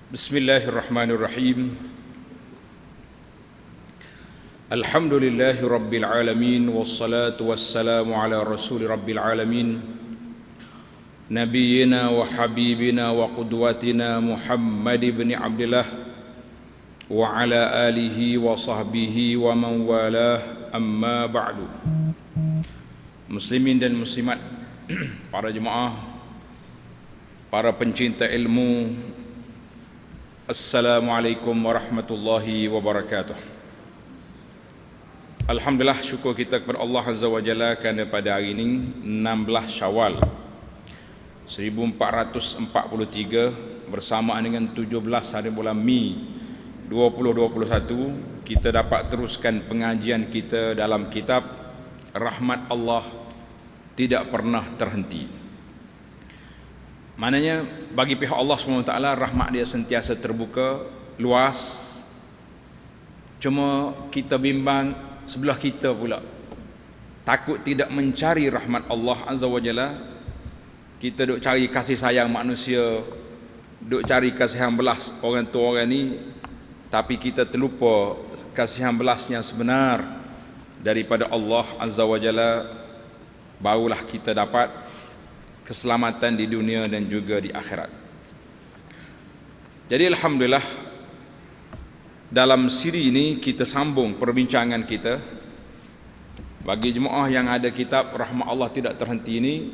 Bismillahirrahmanirrahim. Alhamdulillahi rabbil alamin, wassalatu wassalamu ala rasuli rabbil alamin, nabiyyina wa habibina wa qudwatina Muhammad ibn Abdillah wa ala alihi wa sahbihi wa man walah, amma ba'du. Muslimin dan muslimat, para jemaah, para pencinta ilmu, Assalamualaikum warahmatullahi wabarakatuh. Alhamdulillah, syukur kita kepada Allah Azza wa Jalla kerana pada hari ini 16 Syawal 1443 bersamaan dengan 17 hari bulan Mei 2021, kita dapat teruskan pengajian kita dalam kitab Rahmat Allah Tidak Pernah Terhenti. Maknanya bagi pihak Allah SWT, rahmat dia sentiasa terbuka, luas. Cuma kita bimbang sebelah kita pula, takut tidak mencari rahmat Allah Azza wa Jalla. Kita duk cari kasih sayang manusia, duk cari kasihan belas orang tua orang ni, tapi kita terlupa kasihan belas yang sebenar daripada Allah Azza wa Jalla. Barulah kita dapat keselamatan di dunia dan juga di akhirat. Jadi alhamdulillah, dalam siri ini kita sambung perbincangan kita. Bagi jemaah yang ada kitab Rahmat Allah Tidak Terhenti ini,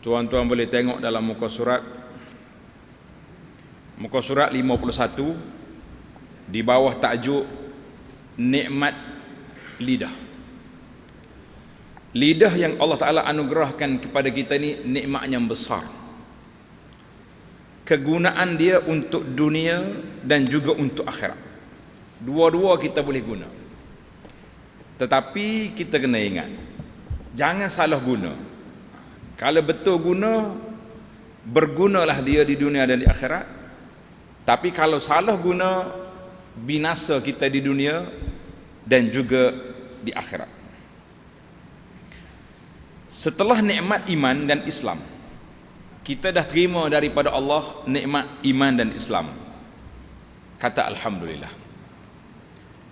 tuan-tuan boleh tengok dalam muka surat 51 di bawah tajuk Nikmat Lidah. Lidah yang Allah Ta'ala anugerahkan kepada kita ni nikmat yang besar. Kegunaan dia untuk dunia dan juga untuk akhirat. Dua-dua kita boleh guna. Tetapi kita kena ingat, jangan salah guna. Kalau betul guna, bergunalah dia di dunia dan di akhirat. Tapi kalau salah guna, binasa kita di dunia dan juga di akhirat. Setelah nikmat iman dan Islam, kita dah terima daripada Allah nikmat iman dan Islam. Kata alhamdulillah.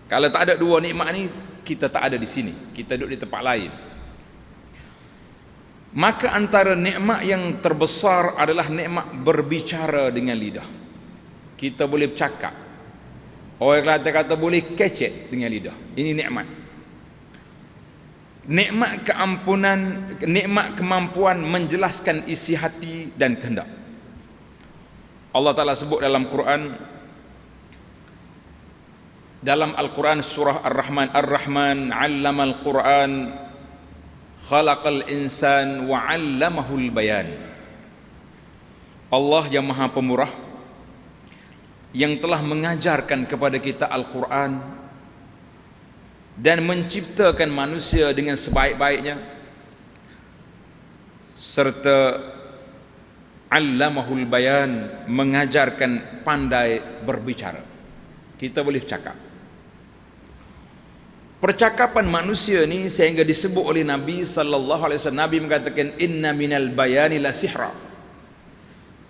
Kalau tak ada dua nikmat ni, kita tak ada di sini, kita duduk di tempat lain. Maka antara nikmat yang terbesar adalah nikmat berbicara dengan lidah. Kita boleh bercakap. Orang kata boleh kecek dengan lidah. Ini nikmat. Nikmat keampunan, nikmat kemampuan menjelaskan isi hati dan kehendak. Allah Ta'ala sebut dalam Quran, dalam Al-Quran surah Ar-Rahman, Ar-Rahman 'allamal Quran khalaqal insan wa 'allamahul bayan. Allah yang Maha Pemurah, yang telah mengajarkan kepada kita Al-Quran dan menciptakan manusia dengan sebaik-baiknya, serta 'allamahul bayan, mengajarkan pandai berbicara. Kita boleh bercakap. Percakapan manusia ni sehingga disebut oleh Nabi sallallahu alaihi wasallam, Nabi mengatakan inna minal bayani la sihra.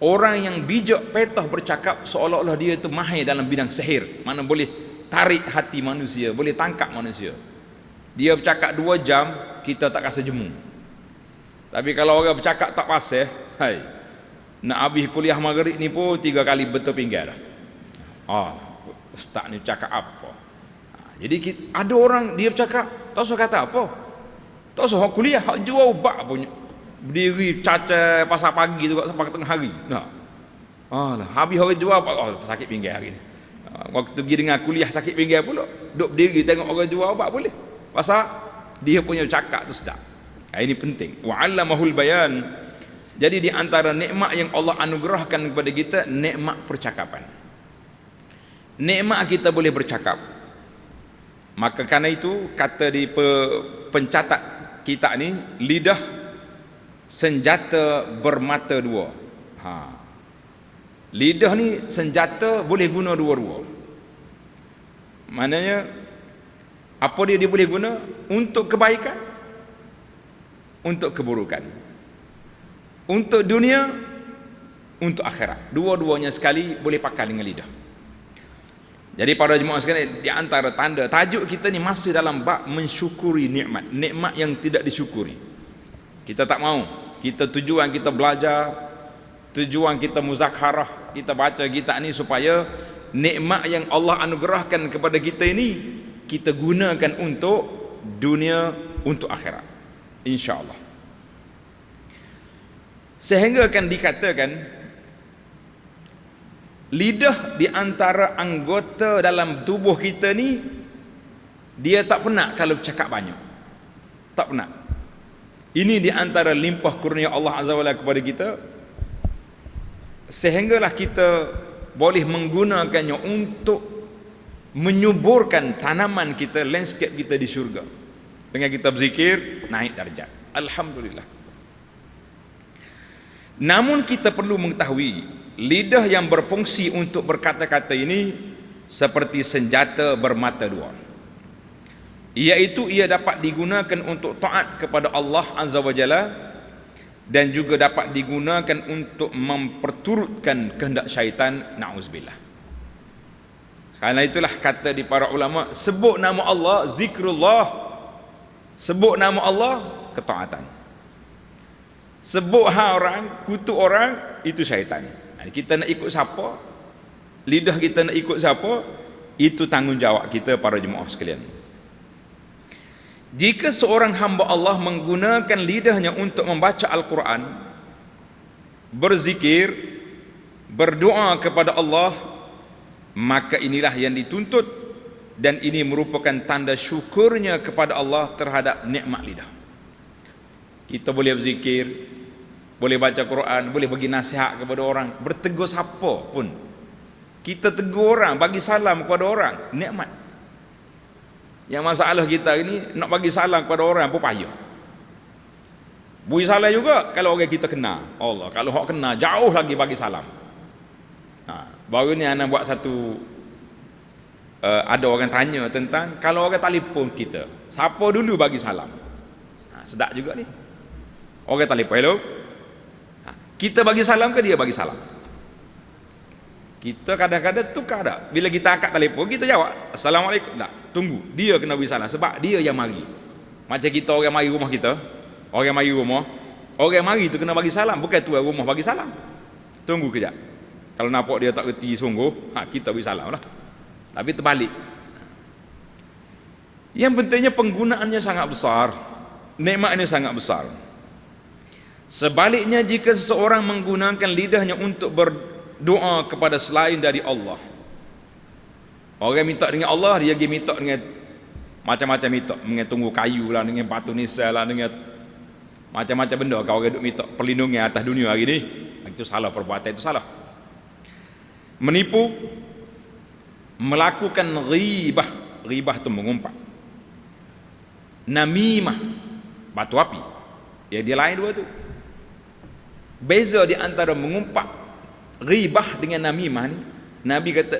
Orang yang bijak petah bercakap seolah-olah dia itu mahir dalam bidang sihir, mana boleh tarik hati manusia, boleh tangkap manusia. Dia bercakap 2 jam, kita tak rasa jemu. Tapi kalau orang bercakap tak pasal, hai, nak habis kuliah maghrib ni pun 3 kali betul pinggan dah. Ustaz ni cakap apa? Jadi ada orang dia bercakap tak usah kata apa, tak usah hak kuliah, hak jual ubat punya, berdiri caca pasal pagi tu sampai tengah hari. Habis orang jual apa, sakit pinggan hari ni. Waktu pergi dengan kuliah sakit pinggan pula, duduk berdiri tengok orang jual ubat boleh, pasal dia punya cakap tu sedap. Ini penting. Wa 'allamahul bayan. Jadi di antara nikmat yang Allah anugerahkan kepada kita, nikmat percakapan. Nikmat kita boleh bercakap. Maka kerana itu kata di pencatat kita ni, lidah senjata bermata dua. Lidah ni senjata boleh guna dua-dua. Maknanya apa dia boleh guna? Untuk kebaikan, untuk keburukan. Untuk dunia, untuk akhirat. Dua-duanya sekali boleh pakai dengan lidah. Jadi para jemaah sekalian, di antara tanda tajuk kita ni masih dalam bab mensyukuri nikmat, nikmat yang tidak disyukuri. Kita tak mau. Kita tujuan kita belajar, tujuan kita muzakharah, kita baca kitab ni supaya nikmat yang Allah anugerahkan kepada kita ini kita gunakan untuk dunia, untuk akhirat, insya-Allah. Sehingga akan dikatakan lidah di antara anggota dalam tubuh kita ni, dia tak penat kalau cakap banyak. Tak penat. Ini di antara limpah kurnia Allah Azza wa Jalla kepada kita, sehinggalah kita boleh menggunakannya untuk menyuburkan tanaman kita, landscape kita di syurga. Dengan kita berzikir, naik darjat. Alhamdulillah. Namun kita perlu mengetahui, lidah yang berfungsi untuk berkata-kata ini seperti senjata bermata dua, iaitu ia dapat digunakan untuk taat kepada Allah Azza wa Jalla dan juga dapat digunakan untuk memperturutkan kehendak syaitan, na'uzubillah. Karena itulah kata di para ulama, sebut nama Allah zikrullah, sebut nama Allah ketaatan, sebut orang, kutuk orang, itu syaitan. Kita nak ikut siapa, lidah kita nak ikut siapa, itu tanggungjawab kita para jemaah sekalian. Jika seorang hamba Allah menggunakan lidahnya untuk membaca Al-Quran, berzikir, berdoa kepada Allah, maka inilah yang dituntut, dan ini merupakan tanda syukurnya kepada Allah terhadap nikmat lidah. Kita boleh berzikir, boleh baca Quran, boleh bagi nasihat kepada orang, bertegur siapa pun, kita tegur orang, bagi salam kepada orang, nikmat. Yang masalah kita ini nak bagi salam kepada orang pun payah. Bui salam juga kalau orang kita kenal. Allah, kalau hak kenal jauh lagi bagi salam. Baru ni anak buat satu ada orang tanya tentang kalau orang telefon kita, siapa dulu bagi salam. Sedap juga ni. Orang telefon, hello. Kita bagi salam ke dia bagi salam? Kita kadang-kadang tukar tak. Bila kita angkat telefon, kita jawab Assalamualaikum. Tak, tunggu, dia kena bagi salam sebab dia yang mari. Macam kita orang mari rumah kita, orang mari rumah, orang mari tu kena bagi salam, bukan tuan rumah bagi salam. Tunggu kejap. Kalau nampak dia tak reti sungguh, kita bagi salam lah. Tapi terbalik. Yang pentingnya penggunaannya sangat besar, nikmatnya sangat besar. Sebaliknya, jika seseorang menggunakan lidahnya untuk berdoa kepada selain dari Allah, orang minta dengan Allah, dia pergi minta dengan macam-macam, minta dengan tunggu kayu lah, dengan batu nisan lah, dengan macam-macam benda. Kalau orang duk minta perlindungan atas dunia hari ni, itu salah, perbuatan itu salah. Menipu, melakukan ghibah, ghibah itu mengumpat. Namimah, batu api, ya dia lain dua tu. Beza di antara mengumpat ghibah dengan namimah ni, Nabi kata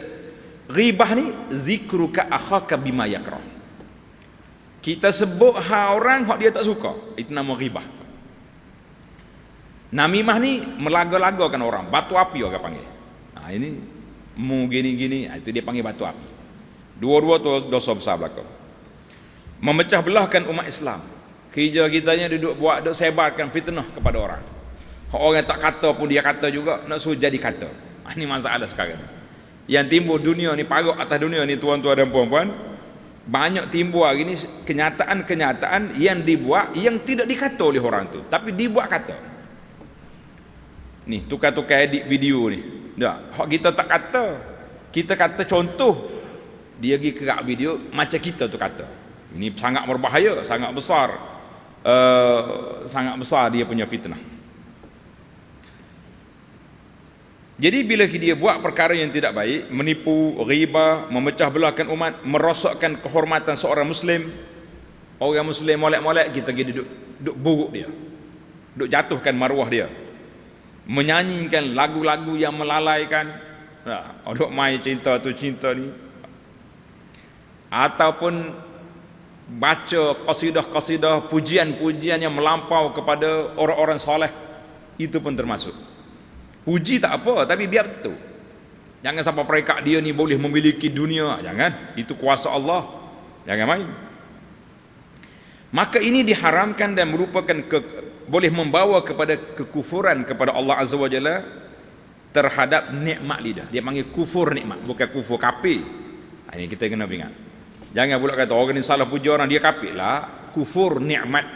ghibah ni zikruka akhaka bima yakrah. Kita sebut orang hak dia tak suka, itu nama ghibah. Namimah ni melaga-lagakan orang, batu api orang panggil. Ini mu gini-gini, itu dia panggil batu api. Dua-dua tu dosa besar belaka. Memecah belahkan umat Islam. Kerja kitanya duduk buat, duduk sebarkan fitnah kepada orang. Orang tak kata pun dia kata juga, nak suruh jadi kata. Ini masalah sekarang ni. Yang timbul dunia ni, parut atas dunia ni, tuan-tuan dan puan-puan, banyak timbul hari ni kenyataan-kenyataan yang dibuat, yang tidak dikata oleh orang tu, tapi dibuat kata. Ni tukar-tukar edit video ni. Tak, hak kita tak kata, kita kata contoh, dia pergi kerak video macam kita tu kata. Ini sangat berbahaya, sangat besar, sangat besar dia punya fitnah. Jadi bila dia buat perkara yang tidak baik, menipu, ghibah, memecah belahkan umat, merosakkan kehormatan seorang Muslim, orang Muslim molek-molek, kita pergi duduk buruk dia, duduk jatuhkan maruah dia, menyanyikan lagu-lagu yang melalaikan, duduk main cinta tu cinta ni, ataupun baca qasidah-qasidah, pujian-pujian yang melampau kepada orang-orang soleh, itu pun termasuk. Puji tak apa, tapi biar betul. Jangan sampai perekat dia ni boleh memiliki dunia, jangan. Itu kuasa Allah. Jangan main. Maka ini diharamkan dan merupakan boleh membawa kepada kekufuran kepada Allah Azza wa Jalla terhadap nikmat lidah. Dia panggil kufur nikmat, bukan kufur kafir. Ini kita kena ingat. Jangan pula kata orang ni salah puji orang, dia kafir lah. Kufur nikmat.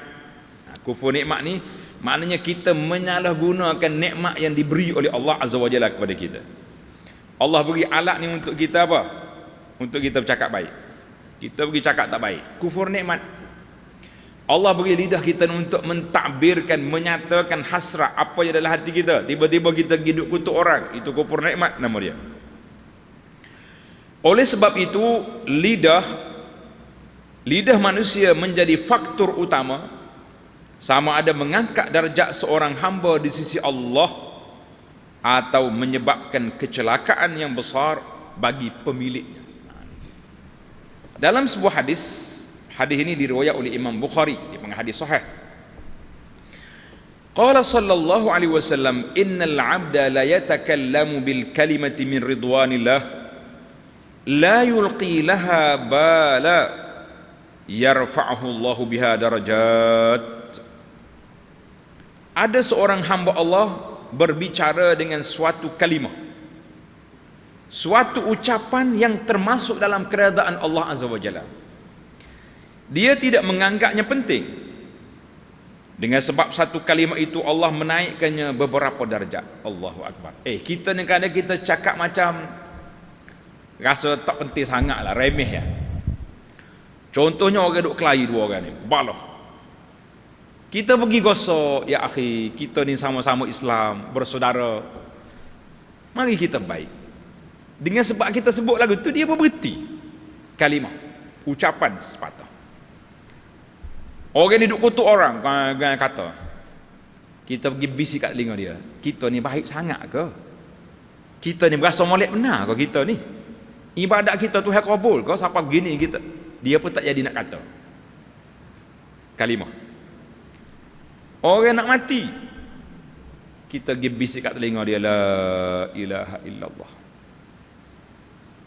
Kufur nikmat ni maknanya kita menyalahgunakan nikmat yang diberi oleh Allah Azza wa Jalla kepada kita. Allah beri alat ni untuk kita apa? Untuk kita bercakap baik. Kita pergi cakap tak baik. Kufur nikmat. Allah beri lidah kita untuk mentadbirkan, menyatakan hasrat apa yang dalam hati kita. Tiba-tiba kita hidup kutuk orang. Itu kufur nikmat nama dia. Oleh sebab itu lidah manusia menjadi faktor utama sama ada mengangkat darjat seorang hamba di sisi Allah atau menyebabkan kecelakaan yang besar bagi pemiliknya. Dalam sebuah hadis ini diriwayat oleh Imam Bukhari, dia panggil hadis sahih. Qala sallallahu alaihi wasallam, innal 'abda la yatakallamu bil kalimati min ridwanillah la yulqi laha bala yarfa'uhu Allahu biha darajat. Ada seorang hamba Allah berbicara dengan suatu kalimah, suatu ucapan yang termasuk dalam keredaan Allah Azza wa Jalla. Dia tidak menganggapnya penting. Dengan sebab satu kalimah itu Allah menaikkannya beberapa darjat. Allahu Akbar. Kita ni kadang kita cakap macam rasa tak penting sangat lah, remeh ya. Contohnya orang duduk kelahi dua orang ni, balah. Kita pergi gosok, ya akhi, kita ni sama-sama Islam, bersaudara. Mari kita baik. Dengan sebab kita sebut lagu tu, dia pun berhenti. Kalimah, ucapan sepatah. Orang ni duduk kutuk orang, kata. Kita pergi bisik kat telinga dia. Kita ni baik sangat ke? Kita ni berasa molek benar ke kita ni? Ibadat kita Tuhan kabul ke? Sampai begini kita. Dia pun tak jadi nak kata. Kalimah. Orang nak mati, kita pergi bisik kat telinga dia, la ilaha illallah.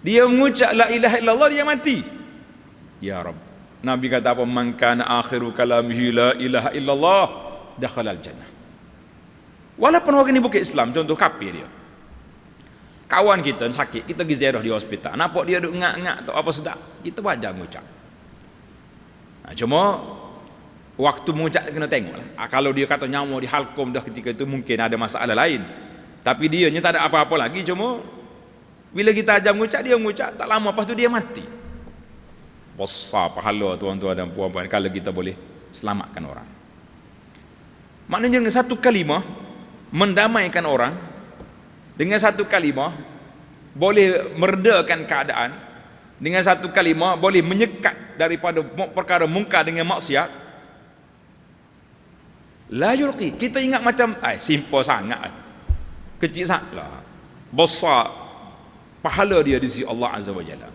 Dia mengucap la ilaha illallah, dia mati. Ya Rabb. Nabi kata apa? Man kana akhiru kalamihi la ilaha illallah dakhalal jannah. Walaupun orang ni bukan Islam, contoh kafir dia. Kawan kita sakit, kita pergi ziarah di hospital. Nampak dia duk ngak-ngak tak apa sedap, kita wajar mengucap. Cuma waktu mengucap kena tengoklah. Kalau dia kata nyawa di halkom dah ketika itu, mungkin ada masalah lain. Tapi dia nya tak ada apa-apa lagi, cuma bila kita ajar mengucap, dia mengucap, tak lama lepas tu dia mati. Besar pahala tuan-tuan dan puan-puan kalau kita boleh selamatkan orang. Maknanya dengan satu kalimah mendamaikan orang, dengan satu kalimah boleh meredakan keadaan, dengan satu kalimah boleh menyekat daripada perkara mungkar dengan maksiat. La yulqi, kita ingat macam simple sangat, kecil sangatlah, besar pahala dia di sisi Allah Azza wa Jalla.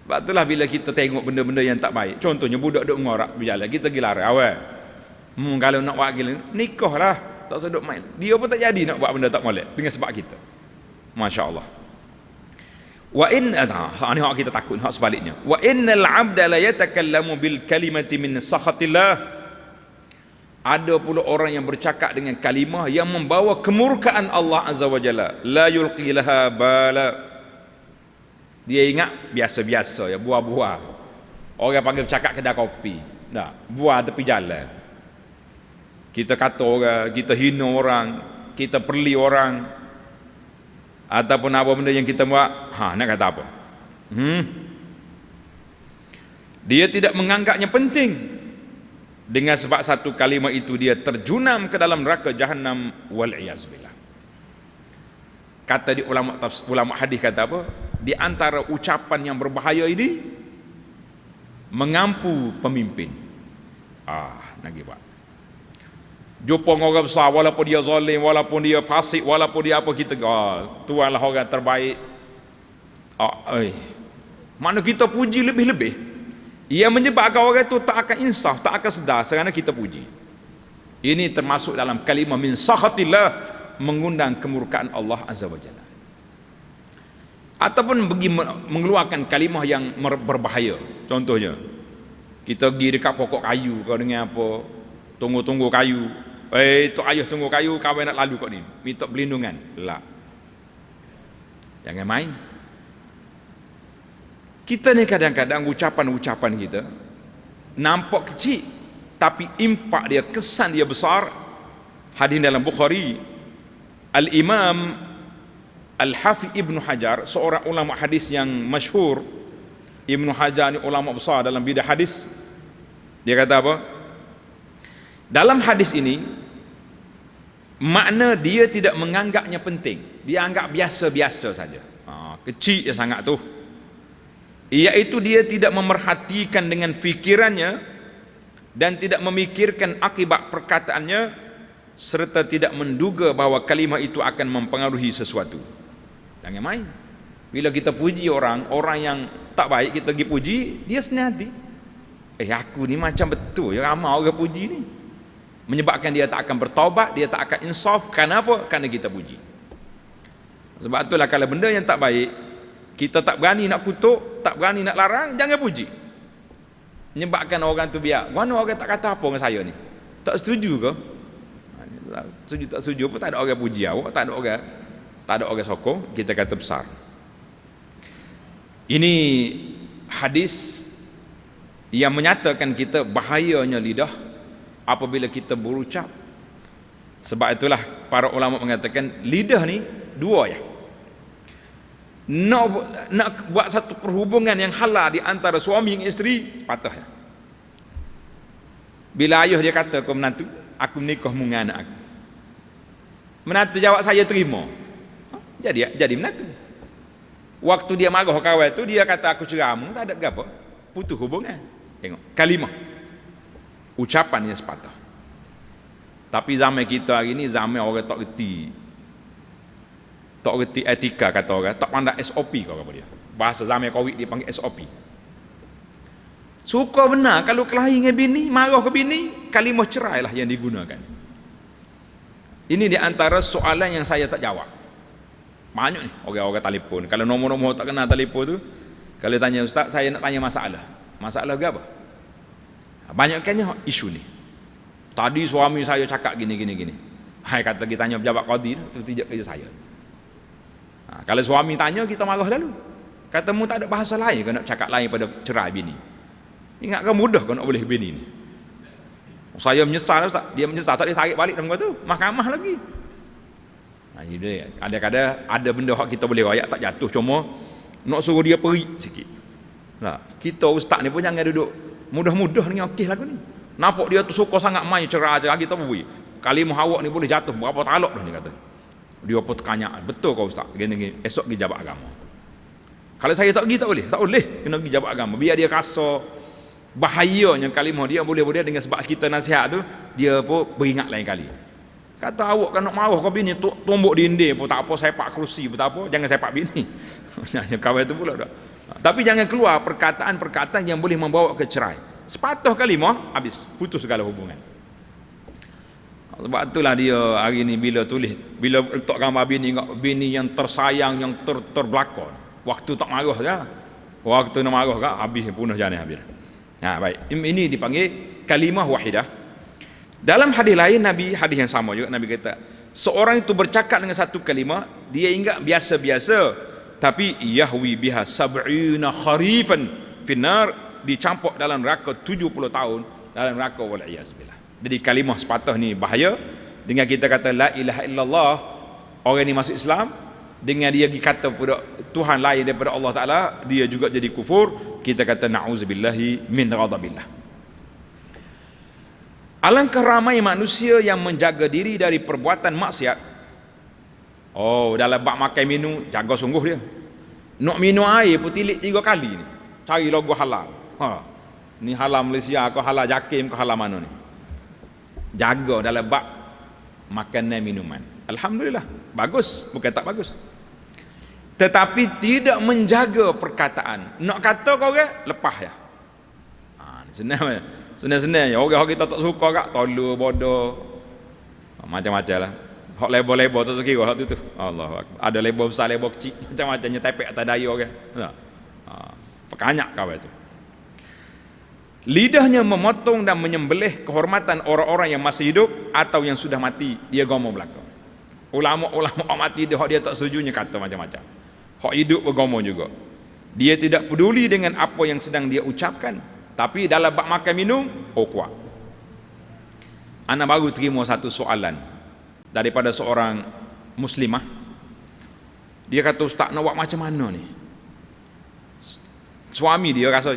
Sebab itulah bila kita tengok benda-benda yang tak baik, contohnya budak duk mengorak berjalan, kita pergi larang, awal kalau nak buat gila, nikah lah, tak sedut main. Dia pun tak jadi nak buat benda tak molek dengan sebab kita. Masya Allah. Wa in ni hak kita takut, hak sebaliknya. Wa innal 'abda la yatakallamu bil kalimati min sakhatillah. Ada pula orang yang bercakap dengan kalimah yang membawa kemurkaan Allah Azza wa Jalla. La yulqi laha bala. Dia ingat biasa-biasa ya, buah-buah. Orang panggil bercakap kedai kopi. Nah, buah tepi jalan. Kita kata orang, kita hina orang, kita perli orang, ataupun apa benda yang kita buat, nak kata apa? Dia tidak menganggapnya penting. Dengan sebab satu kalimah itu dia terjunam ke dalam neraka Jahannam wal iyaz billah. Kata di ulama hadis kata apa? Di antara ucapan yang berbahaya ini mengampu pemimpin. Nak buat. Jumpa orang besar, walaupun dia zalim, walaupun dia fasik, walaupun dia apa, kita tuanlah orang terbaik. Mana kita puji lebih-lebih, ia menyebabkan orang itu tak akan insaf, tak akan sedar kerana kita puji. Ini termasuk dalam kalimah min sakhatillah, mengundang kemurkaan Allah Azza wa Jalla. Ataupun pergi mengeluarkan kalimah yang berbahaya. Contohnya, kita pergi dekat pokok kayu, kau dengar apa? Tunggu-tunggu kayu. Tok ayah tunggu kayu, kawan nak lalu kat ni. Minta perlindungan. La. Jangan main. Kita ni kadang-kadang ucapan-ucapan kita nampak kecil, tapi impak dia, kesan dia besar. Hadis dalam Bukhari, Al-Imam Al-Hafiz Ibnu Hajar, seorang ulama hadis yang masyhur. Ibnu Hajar ni ulama besar dalam bidang hadis. Dia kata apa? Dalam hadis ini, makna dia tidak menganggapnya penting. Dia anggap biasa-biasa saja. Kecil je sangat tu. Iaitu dia tidak memerhatikan dengan fikirannya dan tidak memikirkan akibat perkataannya, serta tidak menduga bahawa kalimah itu akan mempengaruhi sesuatu. Jangan main. Bila kita puji orang yang tak baik, kita pergi puji, dia senang hati. Aku ni macam betul ya, ramai orang puji ni. Menyebabkan dia tak akan bertaubat, dia tak akan insaf. Kenapa? Kerana kita puji. Sebab itulah kalau benda yang tak baik, kita tak berani nak kutuk, tak berani nak larang, jangan puji. Menyebabkan orang tu biar. Mana orang tak kata apa dengan saya ni? Tak setuju ke? Setuju tak setuju pun tak ada orang puji awak, tak ada orang sokong, kita kata besar. Ini hadis yang menyatakan kita bahayanya lidah apabila kita berucap. Sebab itulah para ulama mengatakan lidah ni dua ya. Nak buat satu perhubungan yang halal di antara suami dan isteri, patah ya. Bila ayah dia kata ke menantu, aku menikah dengan anak aku. Menantu jawab, saya terima. Jadi menantu. Waktu dia marah kawan tu, dia kata aku ceramu, tak ada apa, putus hubungan. Tengok, kalimah, ucapan yang sepatah. Tapi zaman kita hari ni zaman orang tak reti etika, kata orang, tak pandai SOP kau apa dia. Bahasa zaman Covid dia panggil SOP. Suka benar kalau kelahi dengan bini, marah ke bini, kalimah cerai lah yang digunakan. Ini di antara soalan yang saya tak jawab. Banyak ni orang-orang telefon. Kalau nombor-nombor tak kenal telefon tu, kalau tanya ustaz, saya nak tanya masalah. Masalah ke apa? Banyakkannya isu ni. Tadi suami saya cakap gini. Hai, kata kita tanya pejabat qadi tu tidak kerja saya. Kalau suami tanya, kita marah lalu. Kata mu tak ada bahasa lain kau nak cakap lain pada cerai bini. Ingatkan mudah kau nak boleh bini ni. Saya menyesal ustaz. Dia menyesal, tak dia tarik balik dalam tu. Mahkamah lagi. Jadi kadang-kadang ada benda hak kita boleh rayak tak jatuh, cuma nak suruh dia perik sikit. Kita ustaz ni pun jangan duduk mudah-mudah dengan okey lagu ni. Nampak dia tu suka sangat main cerah kita pun boleh. Kalimah awak ni boleh jatuh berapa talak dah ni kata. Dia pun tanya, betul kau ustaz? Gini esok pergi jabat agama. Kalau saya tak pergi tak boleh kena pergi jabat agama. Biar dia rasa bahayanya kalimah dia, boleh-boleh dengan sebab kita nasihat tu, dia pun beringat lain kali. Kata awak kan nak marah kau bini, tumbuk dinding pun tak apa, sepak kerusi pun tak apa, jangan sepak bini. Kawan itu pula dah. Tapi jangan keluar perkataan-perkataan yang boleh membawa ke cerai. Sepatah kalimah, habis, putus segala hubungan. Sebab itulah dia hari ni bila letak gambar bini yang tersayang, yang terbelakang. Waktu tak marah je. Waktu nak marah kan, habis, punah jalan habis. Baik. Ini dipanggil kalimah wahidah. Dalam hadis lain hadis yang sama juga, Nabi kata, seorang itu bercakap dengan satu kalimah, dia ingat biasa-biasa, tapi yahwi biha sab'ina kharifan finnar, dicampur dalam neraka 70 tahun dalam neraka, wal iyaz billah. Jadi kalimah sepatah ni bahaya. Dengan kita kata la ilaha illallah, orang ni masuk Islam. Dengan dia kata pada Tuhan lain daripada Allah Taala, dia juga jadi kufur. Kita kata na'udzubillahi min ghadabillah. Alangkah ramai manusia yang menjaga diri dari perbuatan maksiat. Dalam bab makan minum, jaga sungguh dia. Nak minum air pun tilik 3 kali ni. Cari logo halal. Ni halal Malaysia ke halal Jakim ke halal mana ni. Jaga dalam bab makanan minuman. Alhamdulillah, bagus, bukan tak bagus. Tetapi tidak menjaga perkataan. Nak kata kau orang, lepas ya. Senang-senang je. Orang kita tak suka kak, tolong bodoh, macam-macam lah. Hak lebar-lebar tak sekira hak tu. Allah. Ada lebar besar, lebar kecil, macam-macamnya tepek atas daya kan. Nah. Pekanyak kau itu. Lidahnya memotong dan menyembelih kehormatan orang-orang yang masih hidup atau yang sudah mati, dia gomo belaka. Ulama-ulama mati dia tak setujunya kata macam-macam. Hak hidup bergomo juga. Dia tidak peduli dengan apa yang sedang dia ucapkan, tapi dalam bab makan minum, kuat. Ana baru terima satu soalan daripada seorang muslimah. Dia kata, "Ustaz, nak buat macam mana ni?" Suami dia rasa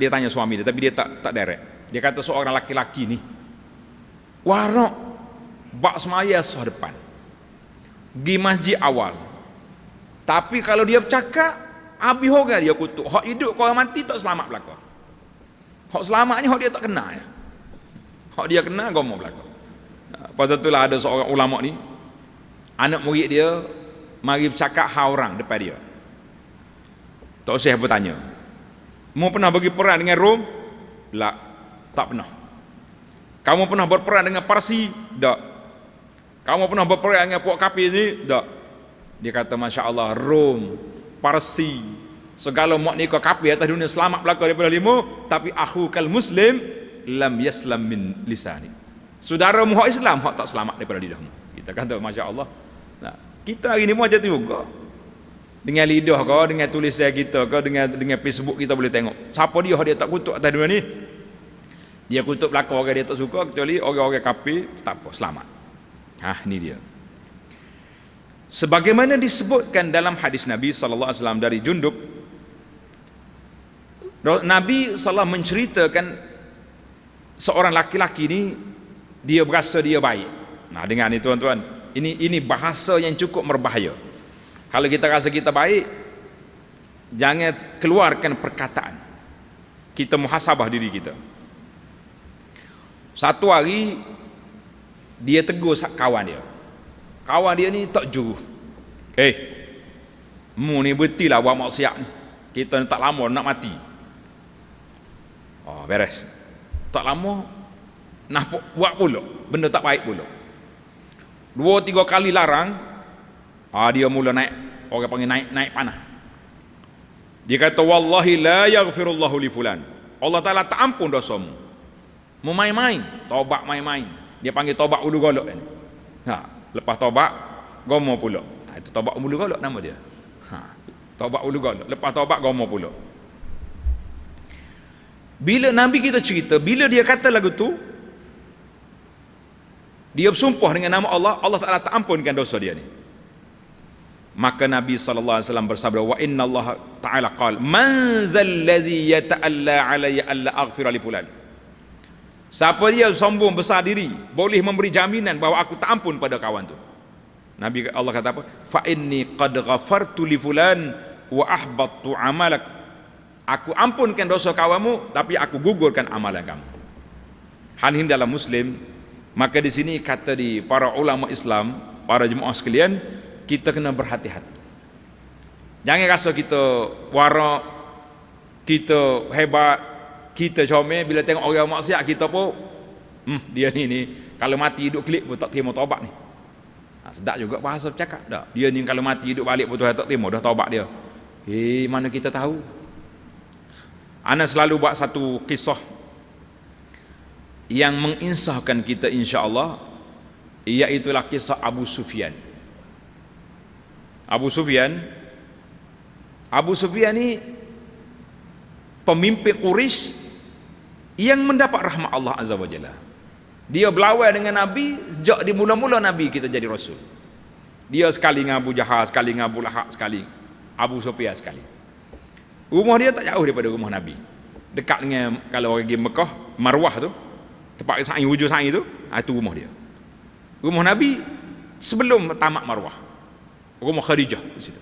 dia tanya suami dia, tapi dia tak direct. Dia kata seorang laki-laki ni warak bak semaya sah depan, pergi masjid awal, tapi kalau dia bercakap habis orang dia kutuk. Hak hidup kau mati tak selamat belaka. Hak selamatnya hak dia tak kena ya. Hak dia kena gomo belaka. Pasal itulah ada seorang ulama ni, anak murid dia mari bercakap hal orang depan dia. Tak usah bertanya, "Mu pernah bagi perang dengan Rom?" "La, tak pernah." "Kamu pernah berperang dengan Parsi?" "Tak." "Kamu pernah berperang dengan puak kafir ni?" "Tak." Dia kata, "Masya Allah, Rom, Parsi, segala mak ni kau kafir atas dunia selamat belaka daripada lima, tapi akhukal muslim lam yaslam min lisani." Saudara mu hak Islam hak tak selamat daripada lidahmu. Kita kata Masya Allah. Nah, kita hari ni pun macam tu juga. Dengan lidah kau, dengan tulisan kita kau, dengan Facebook kita boleh tengok siapa dia hak dia tak kutuk atas dunia ni. Dia kutuk belaka orang dia tak suka, kecuali orang-orang kafir tak apa, selamat. Ni dia. Sebagaimana disebutkan dalam hadis Nabi sallallahu alaihi wasallam dari Jundub, Nabi sallallahu menceritakan seorang laki-laki ni dia berasa dia baik. Nah, dengar ni tuan-tuan, ini bahasa yang cukup berbahaya. Kalau kita rasa kita baik, jangan keluarkan perkataan. Kita muhasabah diri kita. Satu hari dia tegur kawan dia. Kawan dia ni tak juru. Mu ni berhentilah buat maksiat ni. Kita ni tak lama nak mati. Beres. Tak lama nak buat pula benda tak baik pula. 2-3 kali larang, dia mula naik, orang panggil naik panah. Dia kata, "Wallahi la yaghfirullahu li fulan." Allah Taala tak ampun dosamu. Mu main-main, taubat main-main. Dia panggil taubat ulu golok ni. Lepas taubat gomo pula. Itu taubat ulu golok nama dia. Taubat ulu golok. Lepas taubat gomo pula. Bila Nabi kita cerita, bila dia kata lagu tu, dia bersumpah dengan nama Allah, Allah Ta'ala tak ampunkan dosa dia ni. Maka Nabi SAW bersabda, "Wa inna Allah Ta'ala qala, man zal ladzi yata'alla alayya alla aghfira li fulan." Siapa dia sombong besar diri, boleh memberi jaminan bahawa aku tak ampun pada kawan tu. Nabi Allah kata apa? "Fa inni qad ghafartu li fulan wa ahbattu amalak." Aku ampunkan dosa kawanmu, tapi aku gugurkan amalan kamu. Hal ini dalam Muslim. Maka di sini kata di para ulama Islam, para jemaah sekalian, kita kena berhati-hati. Jangan rasa kita warak, kita hebat, kita comel. Bila tengok orang maksiat kita pun dia ni kalau mati hidup klik pun tak terima taubat ni. Sedap juga bahasa bercakap dah. Dia ni kalau mati hidup balik pun Tuhan tak terima dah taubat dia. Mana kita tahu. Ana selalu buat satu kisah yang menginsahkan kita insya-Allah, iaitulah kisah Abu Sufyan. Abu Sufyan ni pemimpin Quraisy yang mendapat rahmat Allah Azza wa Jalla. Dia berlawan dengan Nabi sejak di mula-mula Nabi kita jadi Rasul. Dia sekali dengan Abu Jahal, sekali dengan Abu Lahab, sekali Abu Sufyan sekali. Rumah dia tak jauh daripada rumah Nabi. Dekat dengan kalau orang pergi Mekah, Marwah tu, tempat sa'i, wujud sa'i tu, itu rumah dia. Rumah Nabi sebelum tamat Marwah. Rumah Khadijah di situ.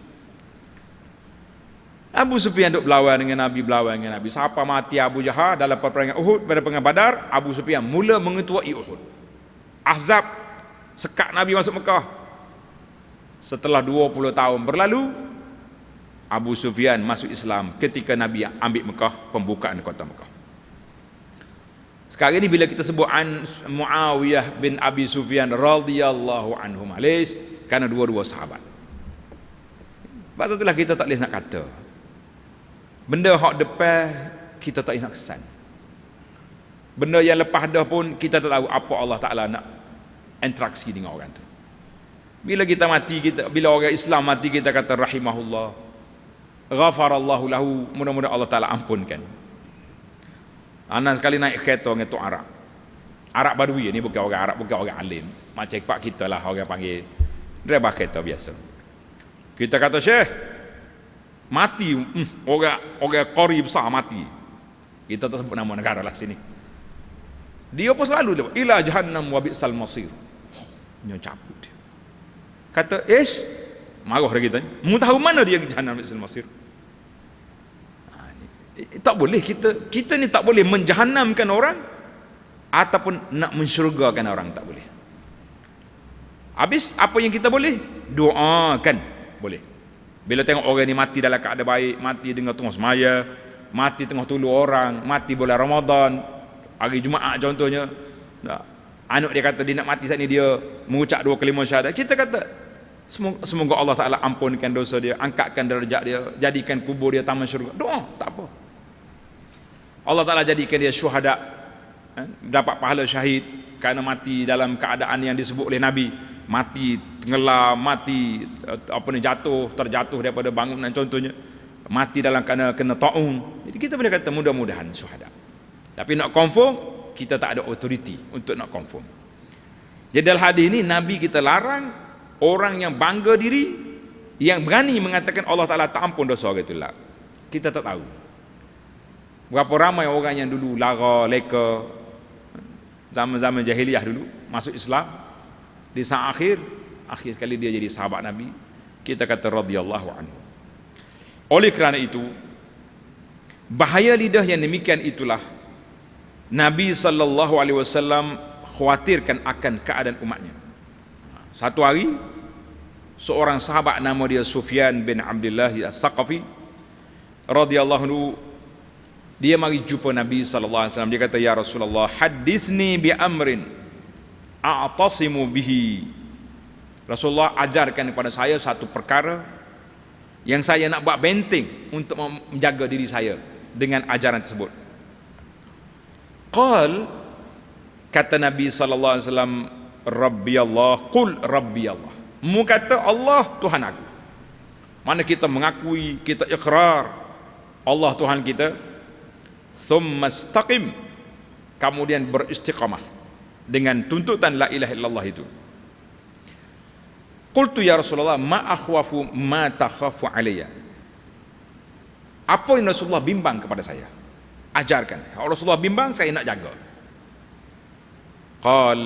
Abu Sufyan duk berlawan dengan Nabi, Siapa mati Abu Jahal dalam peperangan Uhud, pada perang Badar, Abu Sufyan mula mengetuai Uhud. Ahzab sekat Nabi masuk Mekah. Setelah 20 tahun berlalu, Abu Sufyan masuk Islam ketika Nabi ambil Mekah, pembukaan kota Mekah. Sekarang ini bila kita sebut an Muawiyah bin Abi Sufyan radhiyallahu anhu malis, kerana dua-dua sahabat. Sebab itulah kita tak boleh nak kata. Benda hak depan kita tak boleh nak kesan. Benda yang lepas dah pun kita tak tahu apa Allah Taala nak interaksi dengan orang tu. Bila kita mati, bila orang Islam mati, kita kata rahimahullah, ghafarallahu lahu, mudah-mudahan Allah Taala ampunkan. Anak sekali naik kereta dengan Tok Arab. Arab Badui ni, bukan orang Arab, bukan orang alim. Macam pak kita lah orang panggil driver kereta biasa. Kita kata Syekh mati, orang qari besar mati. Kita tak sebut nama negara lah sini. Dia pun selalu dia ila jahannam wa bi'sal masir. Dia cabut dia. Kata marah dia kita. Mu tahu mana dia jahannam bi'sal masir? Tak boleh kita ni tak boleh menjahannamkan orang ataupun nak mensyurgakan orang, tak boleh. Habis apa yang kita boleh? Doakan. Boleh. Bila tengok orang ni mati dalam keadaan baik, mati dengan tengah semaya, mati tengah tolong orang, mati bulan Ramadan, hari Jumaat contohnya, anak dia kata dia nak mati saat ni, dia mengucap 2 kalimah syahadat, kita kata semoga Allah Ta'ala ampunkan dosa dia, angkatkan derajat dia, jadikan kubur dia taman syurga. Doa, tak apa. Allah Ta'ala jadikan dia syuhada, dapat pahala syahid kerana mati dalam keadaan yang disebut oleh Nabi, mati tenggelam, mati terjatuh daripada bangunan contohnya, mati dalam kena taun. Jadi kita boleh kata mudah-mudahan syuhada. Tapi nak confirm, kita tak ada authority untuk nak confirm. Jadi dalam hadis ini Nabi kita larang orang yang bangga diri, yang berani mengatakan Allah Ta'ala tak ampun dosa orang itulah. Kita tak tahu berapa ramai orang yang dulu lara leka zaman-zaman jahiliyah dulu masuk Islam, di saat akhir sekali dia jadi sahabat Nabi, kita kata radhiyallahu anhu. Oleh kerana itu, bahaya lidah yang demikian itulah Nabi sallallahu alaihi wasallam khawatirkan akan keadaan umatnya. Satu hari seorang sahabat nama dia Sufyan bin Abdullah As-Saqafi radhiyallahu anhu, dia mari jumpa Nabi sallallahu alaihi wasallam. Dia kata, ya Rasulullah, hadithni bi amrin a'tasimu bihi. Rasulullah ajarkan kepada saya satu perkara yang saya nak buat benteng untuk menjaga diri saya dengan ajaran tersebut. Qal, kata Nabi sallallahu alaihi wasallam, Rabbi Allah, qul Rabbi Allah. Mu kata Allah Tuhan aku. Mana kita mengakui, kita ikrar Allah Tuhan kita. Thumma istaqim, kemudian beristiqamah dengan tuntutan la ilaha illallah itu. Qultu ya Rasulullah, ma akhwafu ma takhafu alayya. Apa yang Rasulullah bimbang kepada saya? Ajarkan. Kalau Rasulullah bimbang, saya nak jaga. Qal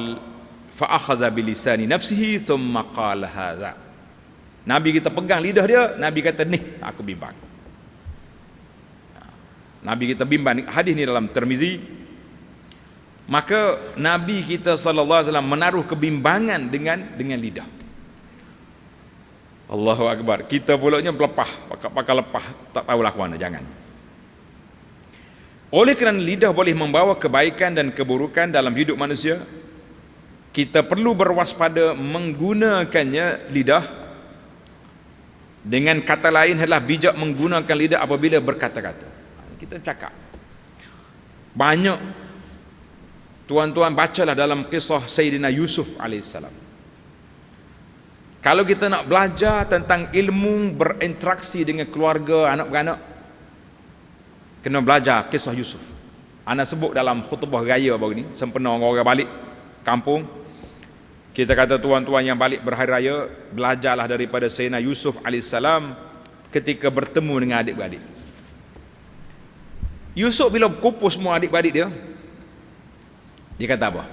fa akhadha bi lisani nafsihi thumma qala hadza. Nabi kita pegang lidah dia, Nabi kata, "Nih, aku bimbang." Nabi kita bimbang. Hadis ni dalam Tirmizi. Maka Nabi kita sallallahu alaihi wasallam menaruh kebimbangan dengan lidah. Allahu akbar. Kita pulaknya berlepah, pakai lepah, tak tahulah ke mana, jangan. Oleh kerana lidah boleh membawa kebaikan dan keburukan dalam hidup manusia, kita perlu berwaspada menggunakannya lidah. Dengan kata lain adalah bijak menggunakan lidah apabila berkata-kata. Kita cakap banyak, tuan-tuan bacalah dalam kisah Sayyidina Yusuf alaihissalam. Kalau kita nak belajar tentang ilmu berinteraksi dengan keluarga, anak-beranak, kena belajar kisah Yusuf. Ana sebut dalam khutbah raya baru ni, sempena orang balik kampung, kita kata tuan-tuan yang balik berhari raya, belajarlah daripada Sayyidina Yusuf alaihissalam ketika bertemu dengan adik-beradik. Yusuf bila kumpul semua adik-beradik dia kata apa?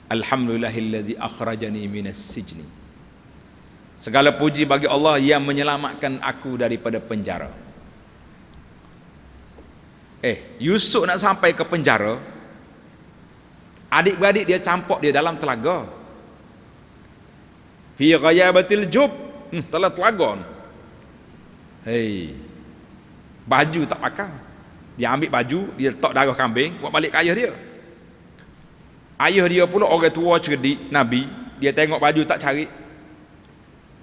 Alhamdulillahillazi akhrajani minas sijni. Segala puji bagi Allah yang menyelamatkan aku daripada penjara. Yusuf nak sampai ke penjara, adik-beradik dia campur dia dalam telaga. Fi ghayabatil jub, dalam telaga. Baju tak pakai. Dia ambil baju, dia letak darah kambing, buat balik ke ayah dia. Ayah dia pula orang tua cerdik, Nabi. Dia tengok baju tak cari,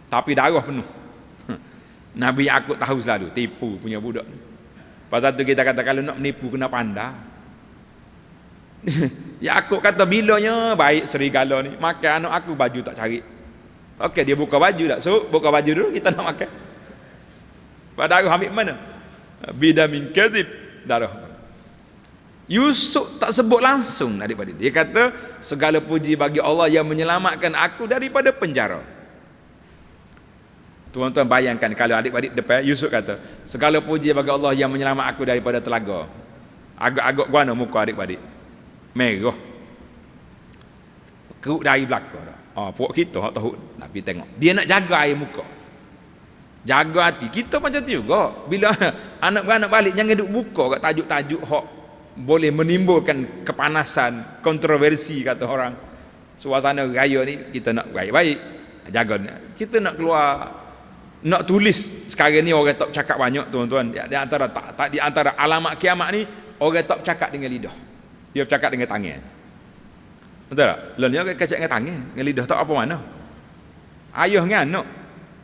tapi darah penuh. Nabi Yakub tahu selalu tipu punya budak. Pasal tu kita kata kalau nak menipu kena pandai. Yakub kata bilanya baik serigala ni makan anak aku baju tak cari. Okey, dia buka baju tak? So buka baju dulu kita nak makan. Padahal ambil mana? Bidamin kadhib, darah. Yusuf tak sebut langsung adik-adik. Dia kata segala puji bagi Allah yang menyelamatkan aku daripada penjara. Tuan-tuan bayangkan kalau adik-adik depan Yusuf kata segala puji bagi Allah yang menyelamatkan aku daripada telaga. Agak-agak guana muka adik-adik. Merah. Keruk dari belakang. Puak kita hak tahu Nabi tengok. Dia nak jaga air muka. Jaga hati. Kita macam tu juga. Bila anak-anak balik jangan duduk buka kat tajuk-tajuk hak boleh menimbulkan kepanasan, kontroversi kata orang. Suasana raya ni kita nak baik-baik. Jaga. Kita nak keluar, nak tulis sekarang ni orang tak cakap banyak tuan-tuan. Di antara alamat kiamat ni orang tak cakap dengan lidah. Dia bercakap dengan tangan. Betul tak? Lalu ni orang kacak dengan tangan, dengan lidah tak apa mana. Ayah dengan anak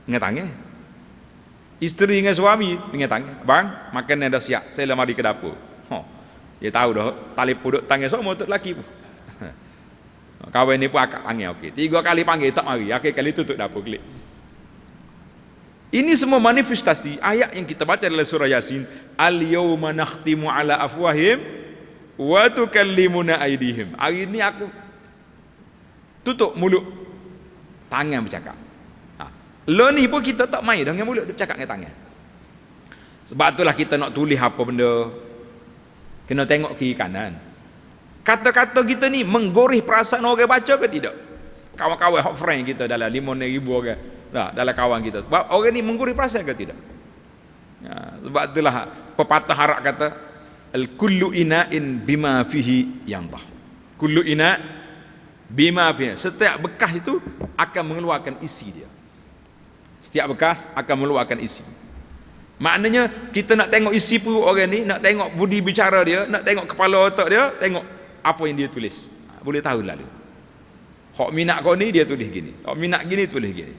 dengan tangan. Isteri dengan suami dengan tangan. Bang, makanan dah siap. Saya mari ke dapur. Dia tahu dah telefon duk tangan semua untuk lelaki pun. Kawan ni pun akak panggil okey. 3 kali panggil tak mari. Akhir kali tutup dapur klik. Ini semua manifestasi ayat yang kita baca dalam surah Yasin. Al-yawma nakhtimu ala afwahim wa tukallimuna aydihim. Hari ni aku tutup mulut, tangan bercakap. Lo ni pun kita tak main dengan mulut, dia bercakap dengan tangan. Sebab itulah kita nak tulis apa benda kena tengok kiri kanan. Kata-kata kita ni menggorih perasaan orang baca ke tidak? Kawan-kawan hot friend kita dalam 5,000 orang dalam kawan kita. Sebab orang ni menggorih perasaan ke tidak? Sebab itulah pepatah Arab kata al-kullu ina'in bima fihi yantah. Kullu ina' bima fihi. Setiap bekas itu akan mengeluarkan isi dia. Setiap bekas akan mengeluarkan isi. Maknanya kita nak tengok isi perut orang ni, nak tengok budi bicara dia, nak tengok kepala otak dia, tengok apa yang dia tulis. Boleh tahu lalu. Hak minat kau ni dia tulis gini. Hak minat gini tulis gini.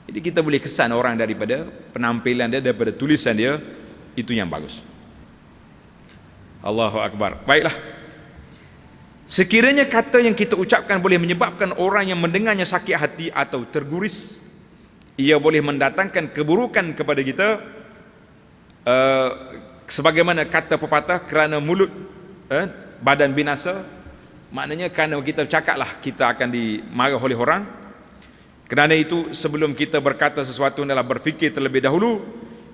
Jadi kita boleh kesan orang daripada penampilan dia, daripada tulisan dia, itu yang bagus. Allahu Akbar. Baiklah. Sekiranya kata yang kita ucapkan boleh menyebabkan orang yang mendengarnya sakit hati atau terguris, ia boleh mendatangkan keburukan kepada kita, sebagaimana kata pepatah, kerana mulut badan binasa. Maknanya kerana kita cakaplah kita akan dimarah oleh orang. Kerana itu sebelum kita berkata sesuatu adalah berfikir terlebih dahulu.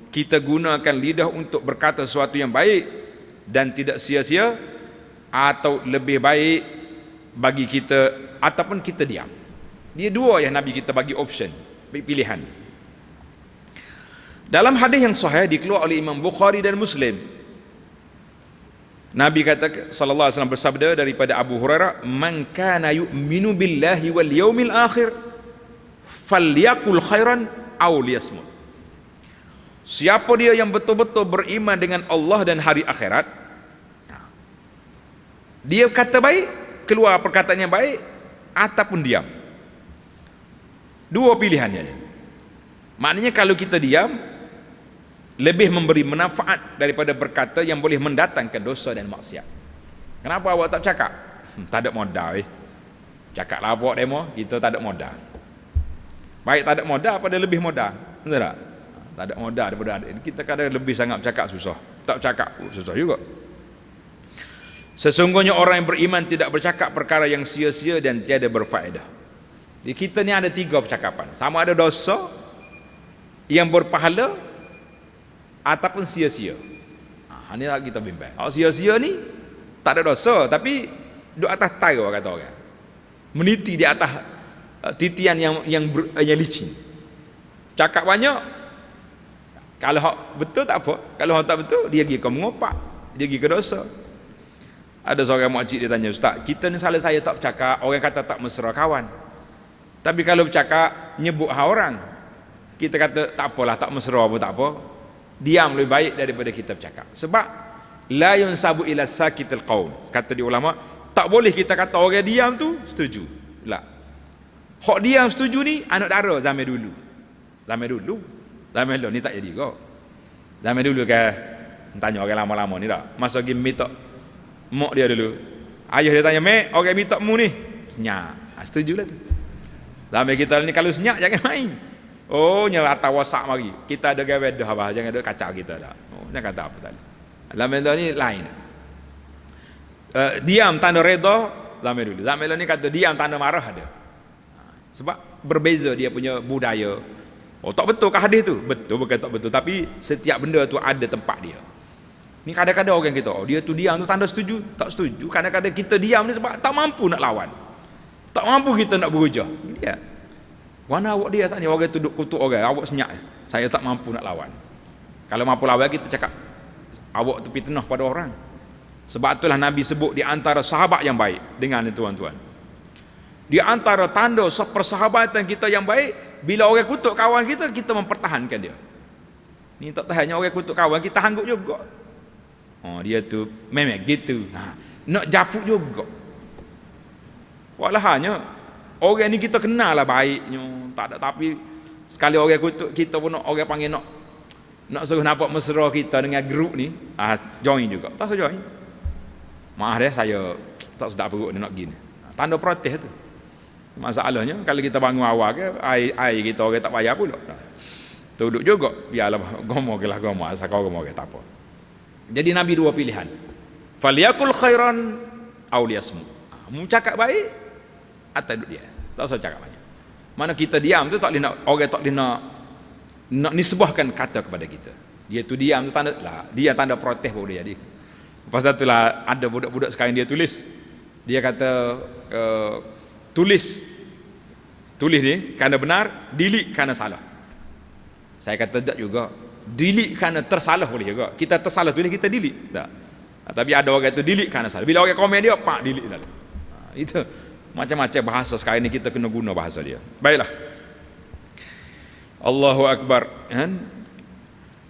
Kita gunakan lidah untuk berkata sesuatu yang baik dan tidak sia-sia, atau lebih baik bagi kita ataupun kita diam. Dia dua yang Nabi kita bagi option, pilihan. Dalam hadis yang sahih dikeluarkan oleh Imam Bukhari dan Muslim, Nabi kata sallallahu alaihi wasallam bersabda daripada Abu Hurairah, "Man kana yu'minu billahi wal yaumil akhir falyakul khairan aw liyasmut." Siapa dia yang betul-betul beriman dengan Allah dan hari akhirat, dia kata baik, keluar perkataan yang baik, ataupun diam. Dua pilihannya. Maknanya kalau kita diam, lebih memberi manfaat daripada berkata yang boleh mendatangkan dosa dan maksiat. Kenapa awak tak cakap? Tak ada modal. Cakaplah awak demo, kita tak ada modal. Baik tak ada modal pada lebih modal. Betul tak? Tak ada modal daripada kita kadang lebih sangat bercakap susah. Tak cakap susah juga. Sesungguhnya orang yang beriman tidak bercakap perkara yang sia-sia dan tiada berfaedah. Di kita ni ada 3 percakapan. Sama ada dosa yang berpahala ataupun sia-sia. Ini lah kita bimbang. Sia-sia ni tak ada dosa, tapi duduk atas tara kata orang. Meniti di atas titian yang licin. Cakap banyak, kalau betul tak apa, kalau tak betul dia pergi ke mengopak, dia pergi ke dosa. Ada seorang makcik dia tanya, "Ustaz, kita ni salah saya tak bercakap, orang kata tak mesra kawan. Tapi kalau bercakap nyebut orang, kita kata tak apalah, tak mesra pun tak apa. Diam lebih baik daripada kita bercakap." Sebab la yunsabu ila sakitil qaul. Kata di ulama, Tak boleh kita kata orang diam tu setuju. Tak. Hak diam setuju ni anak dara zaman dulu. Zaman dulu ni tak jadi kau. Zaman dulu kan tanya orang lama-lama ni tak. Masa pergi minta mak dia dulu. Ayah dia tanya, "Mek, orang minta mu ni?" Senyap. Setujulah tu. Zaman kita ni kalau senyap jangan main. Oh, nya atas WhatsApp mari. Kita ada gawe dah abah, jangan ada kacau kita dah. Oh, jangan kata apa tadi. Zaman ni lain. Diam tanda reda zaman dulu. Zaman ni kata diam tanda marah ada. Sebab berbeza dia punya budaya. Oh, tak betul ke hadis tu? Betul, bukan tak betul, tapi setiap benda tu ada tempat dia. Ni kadang-kadang orang kita, oh dia tu diam tu tanda setuju, tak setuju. Kadang-kadang kita diam ni sebab tak mampu nak lawan. Tak mampu kita nak berujar. Dia. Mana awak dia tak ni orang tu duk kutuk orang, awak senyap. Saya tak mampu nak lawan. Kalau mampu lawan kita cakap awak tu fitnah pada orang. Sebab itulah Nabi sebut di antara sahabat yang baik dengan tuan-tuan. Di antara tanda persahabatan kita yang baik, bila orang kutuk kawan kita, kita mempertahankan dia. Ni tak tahannya orang kutuk kawan, kita hanggut juga. Oh, dia tu memang gitu. Nak japuk juga. Walahnya orang ni kita kenal lah baiknya, tak ada, tapi sekali orang kutuk kita pun nak, orang panggil nak suruh nampak mesra kita dengan grup ni, join juga. Tak usah join. Maaf deh, saya tak sedap perut dia nak gini. Tanda protes tu. Masalahnya kalau kita bangun awal ke air kita orang tak payah pula. Duduk juga biarlah gomo ke lah gomo, asal kau gomo ke tak apa. Jadi Nabi dua pilihan. Falyakul khairan aw liyasmut. Mu cakap baik atau duduk dia. Tak usah cakap banyak. Mana kita diam tu tak boleh nak, orang tak boleh nak nisbahkan kata kepada kita. Dia tu diam tu tanda lah, dia tanda protes baru dia jadi. Lepas tu lah ada budak-budak sekarang dia tulis. Dia kata tulis ni kerana benar, delete kerana salah. Saya kata tak juga. Delete kerana tersalah boleh juga. Kita tersalah tulis kita delete. Tak. Tapi ada orang tu delete kerana salah. Bila orang komen dia, pak delete dah. Itu macam-macam bahasa sekarang ni kita kena guna bahasa dia. Baiklah. Allahu Akbar.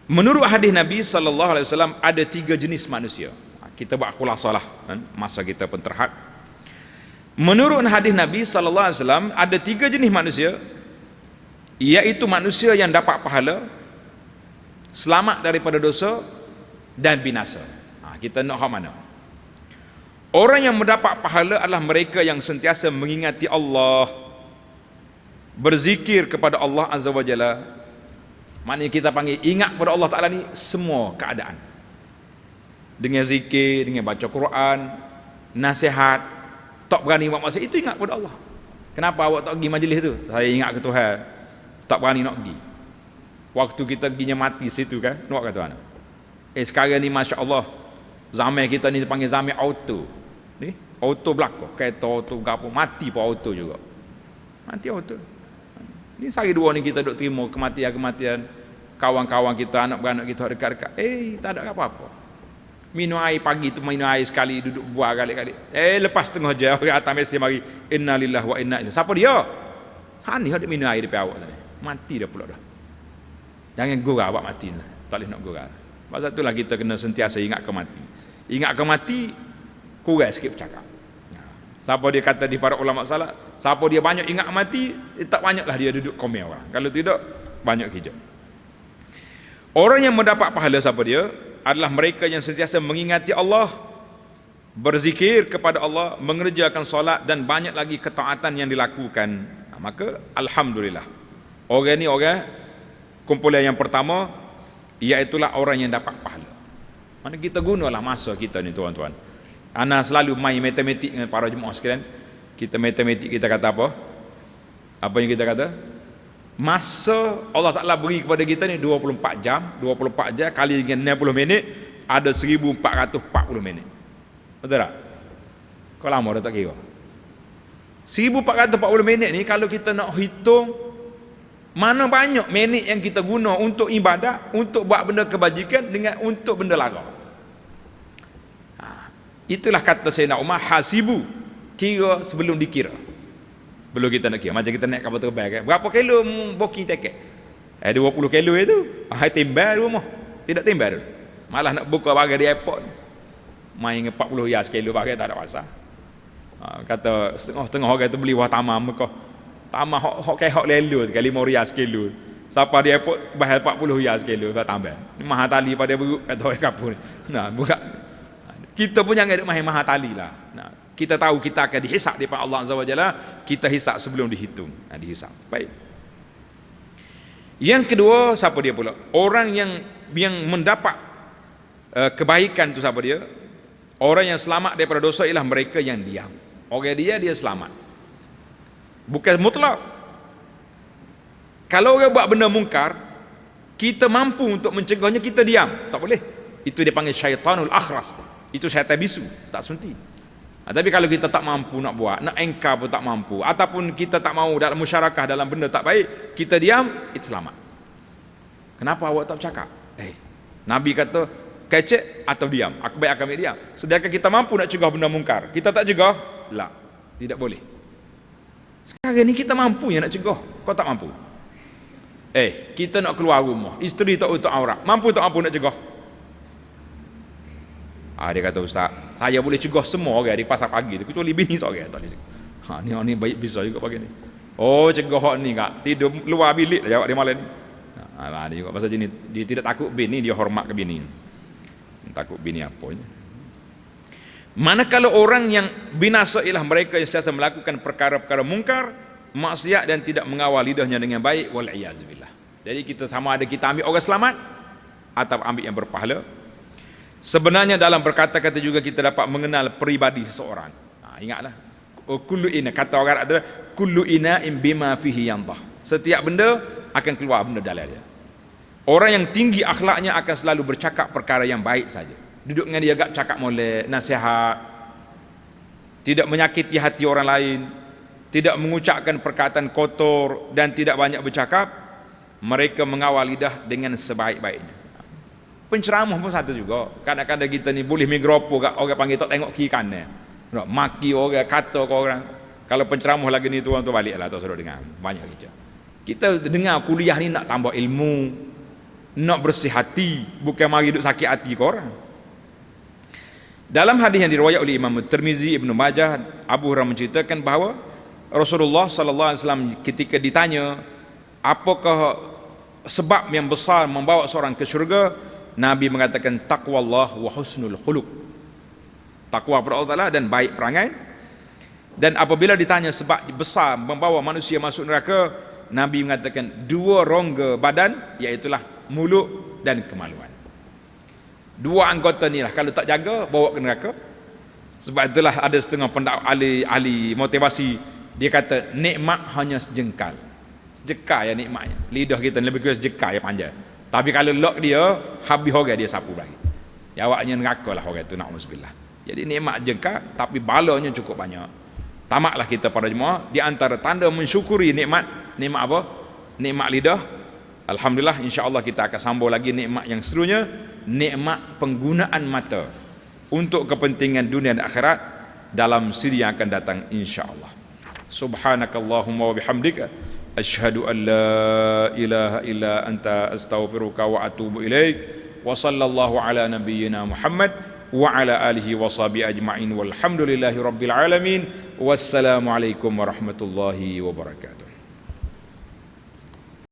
Menurut hadis Nabi sallallahu alaihi wasallam ada 3 jenis manusia. Kita buat khulasah lah, masa kita pun terhad. Menurut hadis Nabi sallallahu alaihi wasallam ada 3 jenis manusia, iaitu manusia yang dapat pahala, selamat daripada dosa dan binasa. Kita nak hak mana? Orang yang mendapat pahala adalah mereka yang sentiasa mengingati Allah, berzikir kepada Allah Azza wa Jalla. Maknanya kita panggil ingat kepada Allah Ta'ala ni semua keadaan. Dengan zikir, dengan baca Quran, nasihat, tak berani buat maksiat, itu ingat kepada Allah. Kenapa awak tak pergi majlis tu? Saya ingat ke Tuhan, tak berani nak pergi. Waktu kita perginya mati situ kan, nak kata mana? Sekarang ni Masya Allah, zaman kita ni panggil zaman auto. Ni auto belakang, kereta auto apa, mati pun auto juga. Mati auto. Ni sehari dua ni kita duk terima kematian-kematian kawan-kawan kita, anak beranak kita dekat-dekat. Tak ada apa-apa. Minum air pagi tu, minum air sekali, duduk buah kali-kali. Lepas tengah jam orang atas mesej mari, innalillahi wa inna ilaihi. Siapa dia? Hani ada minum air depan awak tadi. Mati dah pula dah. Jangan gurau awak mati lah. Tak boleh nak gurau. Pasal itulah kita kena sentiasa ingat ke mati. Ingat ke mati, kurang sikit bercakap. Siapa dia kata di para ulama salat, siapa dia banyak ingat mati, tak banyaklah dia duduk komen orang. Kalau tidak, banyak hijau. Orang yang mendapat pahala siapa dia? Adalah mereka yang sentiasa mengingati Allah, berzikir kepada Allah, mengerjakan solat dan banyak lagi ketaatan yang dilakukan. Maka alhamdulillah. Orang ni orang kumpulan yang pertama, iaitulah orang yang dapat pahala. Mana kita gunalah masa kita ni tuan-tuan. Ana selalu main matematik dengan para jemaah sekalian. Kita matematik kita kata apa? Apa yang kita kata? Masa Allah Ta'ala beri kepada kita ni 24 jam kali dengan 60 minit ada 1440 minit. Betul tak? Kau lama dah tak kira. 1440 minit ni kalau kita nak hitung mana banyak minit yang kita guna untuk ibadat, untuk buat benda kebajikan dengan untuk benda lara. Itulah kata Sayyidina Umar, hasibu, kira sebelum dikira. Belum kita nak kira. Macam kita naik kapal terbang kan. Berapa kilo booking tiket? 20 kilo itu. Timbal rumah. Tidak timbal dulu. Malah nak buka bagai di airport. Main 40 ya sekilo bagai tak ada pasal. Kata setengah-setengah orang tu beli wah tamam Mekah. Tamam hok kayak hok lelu sekali 5 riyal sekilo. Siapa di airport bahal 40 riyal sekilo tak tambah. Ni mahatali pada beruk kata orang kapur. Nah, bukan. Kita pun jangan main mahatali lah. Nah, kita tahu kita akan dihisap di depan Allah Azza wa Jalla, kita hisap sebelum dihitung. Nah, dihisap. Baik. Yang kedua, siapa dia pula? Orang yang mendapat kebaikan tu siapa dia? Orang yang selamat daripada dosa ialah mereka yang diam. Orang dia selamat. Bukan mutlak. Kalau orang buat benda mungkar, kita mampu untuk mencegahnya, kita diam. Tak boleh. Itu dia panggil syaitanul akhras. Itu syaitan bisu. Tak semesti. Tapi kalau kita tak mampu nak buat, nak engkar pun tak mampu, ataupun kita tak mau dalam musyarakah dalam benda tak baik, kita diam, itu selamat. Kenapa awak tak bercakap? Nabi kata, kecek atau diam. Aku baik akan diam. Sedangkan kita mampu nak cegah benda mungkar, kita tak cegah, lah, tidak boleh. Sekarang ni kita mampu ya nak cegah, kau tak mampu. Kita nak keluar rumah, isteri tak tutup aurat, mampu tak mampu nak cegah? Dia kata, Ustaz, saya boleh cegah semua orang di pasar pagi tu, kecuali bini seorang tak boleh cegah. Ni baik bisa juga pagi ni. Cegah hak ni kak, tidur luar bilik lah jawab dia malam ni. Dia juga pasal jenis, dia tidak takut bini, dia hormat ke bini. Takut bini apa je. Manakala orang yang binasa ialah mereka yang sentiasa melakukan perkara-perkara mungkar, maksiat dan tidak mengawal lidahnya dengan baik, wal iyazbillah. Jadi kita sama ada kita ambil orang selamat atau ambil yang berpahala. Sebenarnya dalam berkata-kata juga kita dapat mengenal peribadi seseorang. Ingatlah, kullu ina, kata orang adalah kullu ina'in bima fihi yandah. Setiap benda akan keluar benda dalam dia. Orang yang tinggi akhlaknya akan selalu bercakap perkara yang baik saja. Duduk dengan dia agak cakap molek, nasihat, tidak menyakiti hati orang lain, tidak mengucapkan perkataan kotor dan tidak banyak bercakap. Mereka mengawal lidah dengan sebaik-baiknya. Penceramah pun satu juga. Kadang-kadang kita ni boleh migropo orang panggil tak tengok kiri kanan. Maki orang, kata ke orang. Kalau penceramah lagi ni tuan tu baliklah tak suruh dengar. Banyak kita. Kita dengar kuliah ni nak tambah ilmu, nak bersih hati, bukan mari duk sakit hati ke orang. Dalam hadis yang diriwayat oleh Imam Tirmizi, Ibnu Majah, Abu Hurairah menceritakan bahawa Rasulullah sallallahu alaihi wasallam ketika ditanya apakah sebab yang besar membawa seorang ke syurga, Nabi mengatakan taqwallah wa husnul khuluq. Takwa kepada Allah Taala dan baik perangai. Dan apabila ditanya sebab besar membawa manusia masuk neraka, Nabi mengatakan 2 rongga badan, iaitulah mulut dan kemaluan. 2 anggota ni lah kalau tak jaga bawa ke neraka. Sebab itulah ada setengah ahli motivasi, dia kata nikmat hanya sejengkal. Jekal ya nikmatnya. Lidah kita lebih kurang sejekal ya panjang. Tapi kalau lock dia, habis orang dia sapu lagi. Jawabnya neraka lah orang tu, na'udzubillah. Jadi nikmat jengkal, tapi balanya cukup banyak. Tamaklah kita para jemaah, di antara tanda mensyukuri nikmat apa? Nikmat lidah. Alhamdulillah, insya-Allah kita akan sambung lagi nikmat yang seterusnya, nikmat penggunaan mata untuk kepentingan dunia dan akhirat dalam siri yang akan datang insya-Allah. Subhanakallahumma wa bihamdika asyhadu an la ilaha illa anta astaghfiruka wa atubu ilaik. Wa sallallahu ala nabiyyina Muhammad wa ala alihi wa sahbihi ajma'in walhamdulillahi rabbil alamin. Wassalamu alaikum warahmatullahi wabarakatuh.